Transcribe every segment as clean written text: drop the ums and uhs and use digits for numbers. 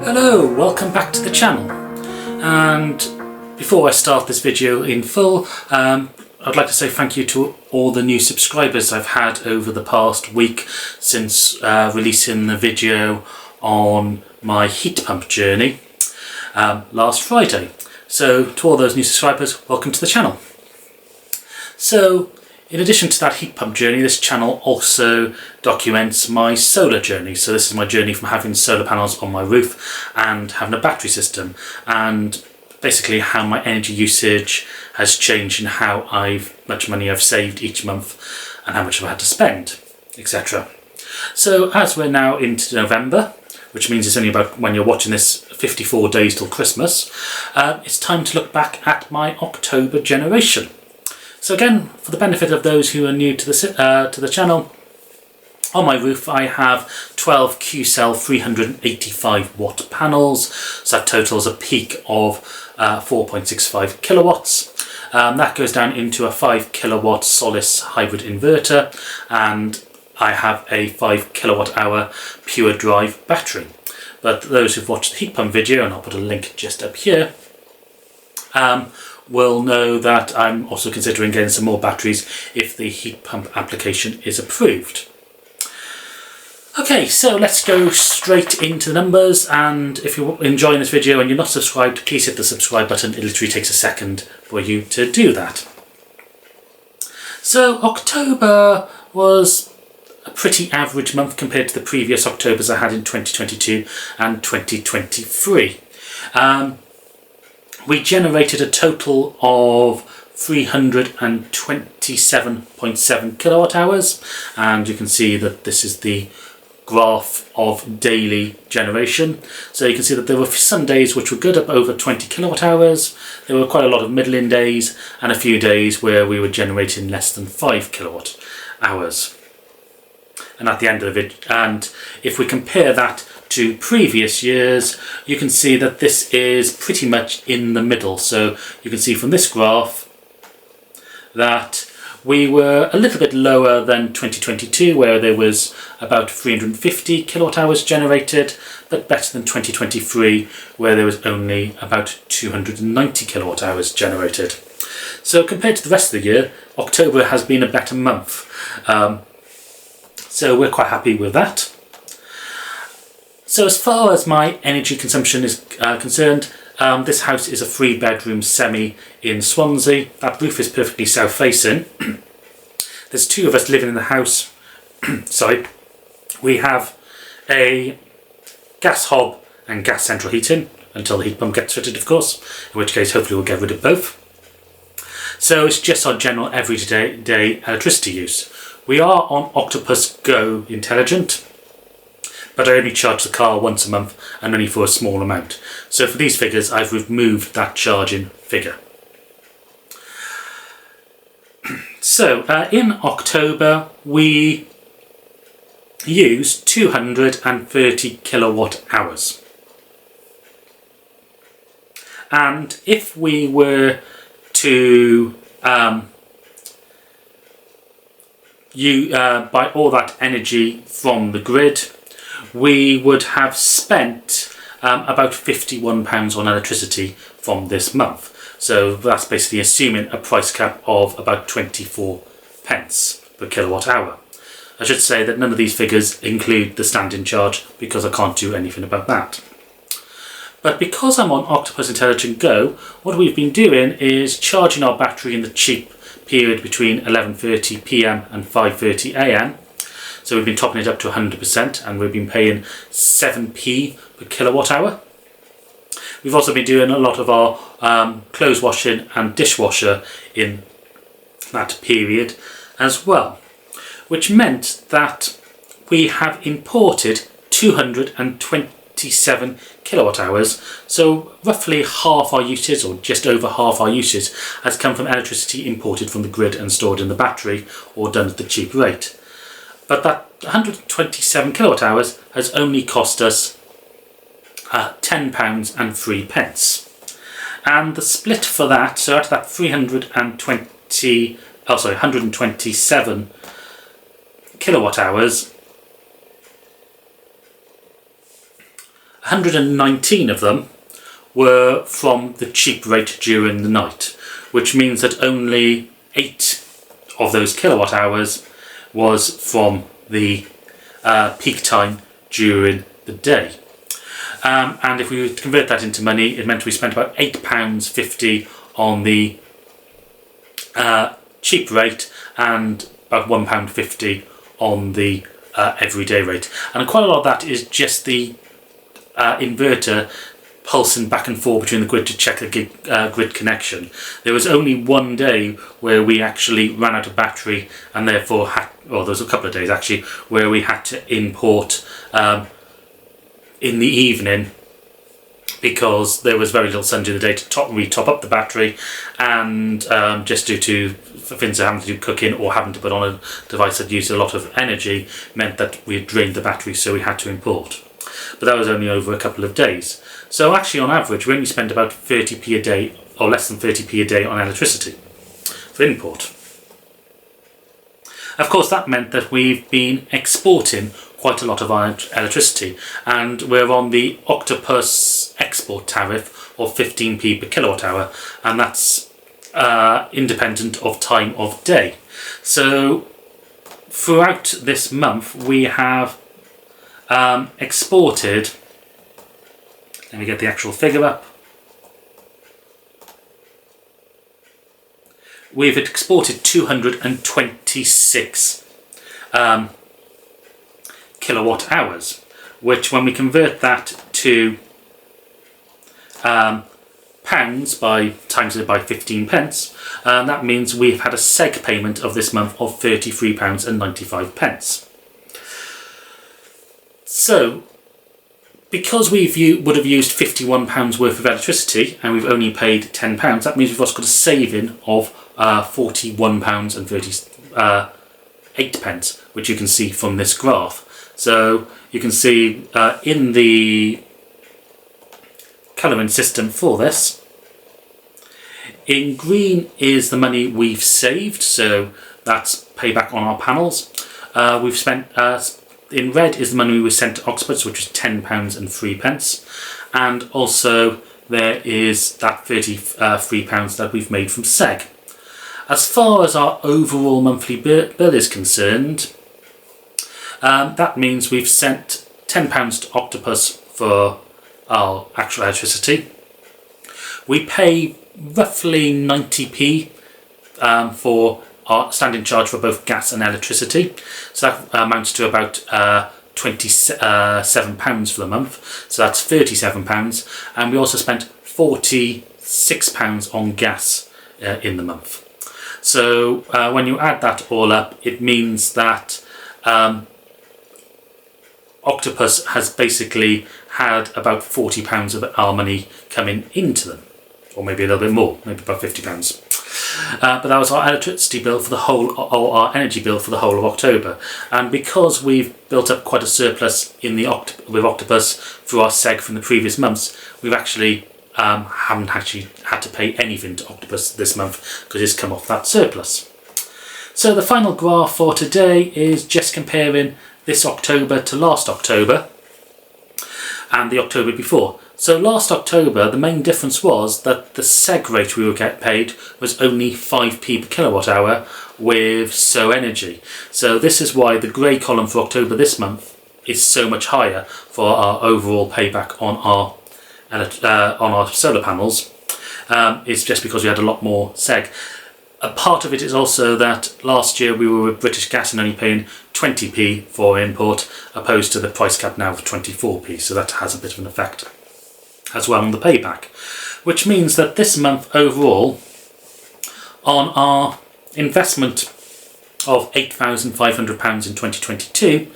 Hello, welcome back to the channel, and before I start this video in full, I'd like to say thank you to all the new subscribers I've had over the past week since releasing the video on my heat pump journey last Friday. So to all those new subscribers, welcome to the channel. So in addition to that heat pump journey, this channel also documents my solar journey. So this is my journey from having solar panels on my roof and having a battery system, and basically how my energy usage has changed and how much money I've saved each month and how much I've had to spend, etc. So as we're now into November, which means it's only about, when you're watching this, 54 days till Christmas, it's time to look back at my October generation. So again, for the benefit of those who are new to the channel, on my roof I have 12 Q-cell 385 watt panels, so that totals a peak of 4.65 kilowatts. That goes down into a 5 kilowatt Solis hybrid inverter, and I have a 5 kilowatt hour pure drive battery. But those who've watched the heat pump video, and I'll put a link just up here, will know that I'm also considering getting some more batteries if the heat pump application is approved. Okay, so let's go straight into the numbers, and if you're enjoying this video and you're not subscribed, please hit the subscribe button. It literally takes a second for you to do that. So October was a pretty average month compared to the previous Octobers I had in 2022 and 2023. We generated a total of 327.7 kilowatt hours, and you can see that this is the graph of daily generation. So you can see that there were some days which were good, up over 20 kilowatt hours. There were quite a lot of middling days and a few days where we were generating less than 5 kilowatt hours. And at the end of it, and if we compare that to previous years, you can see that this is pretty much in the middle. So you can see from this graph that we were a little bit lower than 2022, where there was about 350 kilowatt hours generated, but better than 2023, where there was only about 290 kilowatt hours generated. So compared to the rest of the year, October has been a better month. So we're quite happy with that. So as far as my energy consumption is concerned, this house is a 3-bedroom semi in Swansea. That roof is perfectly south facing. There's 2 of us living in the house. Sorry. We have a gas hob and gas central heating, until the heat pump gets fitted, of course, in which case hopefully we'll get rid of both. So it's just our general everyday electricity use. We are on Octopus Go Intelligent, but I only charge the car once a month and only for a small amount. So for these figures, I've removed that charging figure. So in October, we used 230 kilowatt hours. And if we were to buy all that energy from the grid, we would have spent about £51 on electricity from this month. So that's basically assuming a price cap of about 24 pence per kilowatt hour. I should say that none of these figures include the standing charge, because I can't do anything about that. But because I'm on Octopus Intelligent Go, what we've been doing is charging our battery in the cheap period between 11:30 PM and 5:30 AM. So we've been topping it up to 100%, and we've been paying 7p per kilowatt hour. We've also been doing a lot of our clothes washing and dishwasher in that period as well, which meant that we have imported 227 kilowatt hours. So roughly half our usage, or just over half our usage, has come from electricity imported from the grid and stored in the battery, or done at the cheap rate. But that 127 kilowatt hours has only cost us £10 and 3 pence. And the split for that, so out of that 127 kilowatt hours, 119 of them were from the cheap rate during the night, which means that only 8 of those kilowatt hours was from the peak time during the day. And if we convert that into money, it meant we spent about £8.50 on the cheap rate and about £1.50 on the everyday rate. And quite a lot of that is just the inverter pulsing back and forth between the grid to check the grid connection. There was only one day where we actually ran out of battery, and therefore there was a couple of days actually where we had to import in the evening, because there was very little sun during the day to re-top up the battery, and just due to things having to do cooking or having to put on a device that used a lot of energy meant that we had drained the battery, so we had to import. But that was only over a couple of days. So actually on average we only spent about 30p a day, or less than 30p a day, on electricity for import. Of course that meant that we've been exporting quite a lot of our electricity, and we're on the Octopus export tariff of 15p per kilowatt hour, and that's independent of time of day. So throughout this month we have exported, let me get the actual figure up, we've exported 226 kilowatt hours, which when we convert that to pounds by times it by 15 pence, that means we've had a seg payment of this month of £33.95. So because we would have used £51 worth of electricity and we've only paid £10, that means we've also got a saving of £41.38, which you can see from this graph. So you can see in the colouring system for this, in green is the money we've saved, so that's payback on our panels. We've spent in red is the money we sent to Octopus, which was £10.03, and also there is that £33 that we've made from seg. As far as our overall monthly bill is concerned, that means we've sent £10 to Octopus for our actual electricity. We pay roughly 90p for our standing charge for both gas and electricity, so that amounts to about £27 for the month, so that's £37, and we also spent £46 on gas in the month. So when you add that all up, it means that Octopus has basically had about £40 of our money coming into them, or maybe a little bit more, maybe about £50. But that was our electricity bill for the whole, or our energy bill for the whole of October. And because we've built up quite a surplus in the with Octopus through our seg from the previous months, we've actually haven't actually had to pay anything to Octopus this month because it's come off that surplus. So the final graph for today is just comparing this October to last October and the October before. So last October, the main difference was that the seg rate we were getting paid was only 5p per kilowatt hour with So Energy. So this is why the grey column for October this month is so much higher for our overall payback on our solar panels. It's just because we had a lot more seg. A part of it is also that last year we were with British Gas and only paying 20p for import, opposed to the price cap now of 24p, so that has a bit of an effect as well on the payback. Which means that this month overall, on our investment of £8,500 in 2022,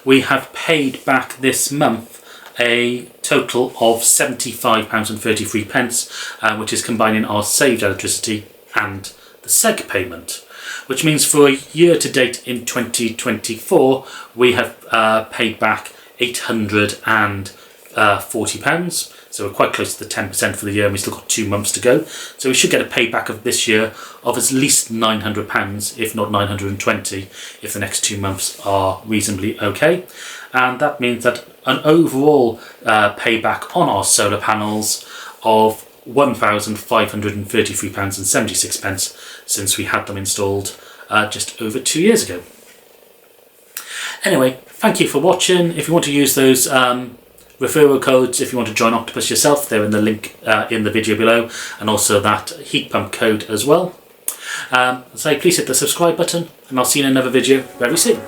we have paid back this month a total of £75.33, which is combining our saved electricity and the seg payment, which means for a year to date in 2024 we have paid back £840, So we're quite close to the 10% for the year, and we've still got 2 months to go. So we should get a payback of this year of at least £900, if not 920, if the next 2 months are reasonably okay. And that means that an overall payback on our solar panels of £1,533.76 since we had them installed just over 2 years ago. Anyway, thank you for watching. If you want to use those referral codes, if you want to join Octopus yourself, they're in the link in the video below, and also that heat pump code as well. So please hit the subscribe button, and I'll see you in another video very soon.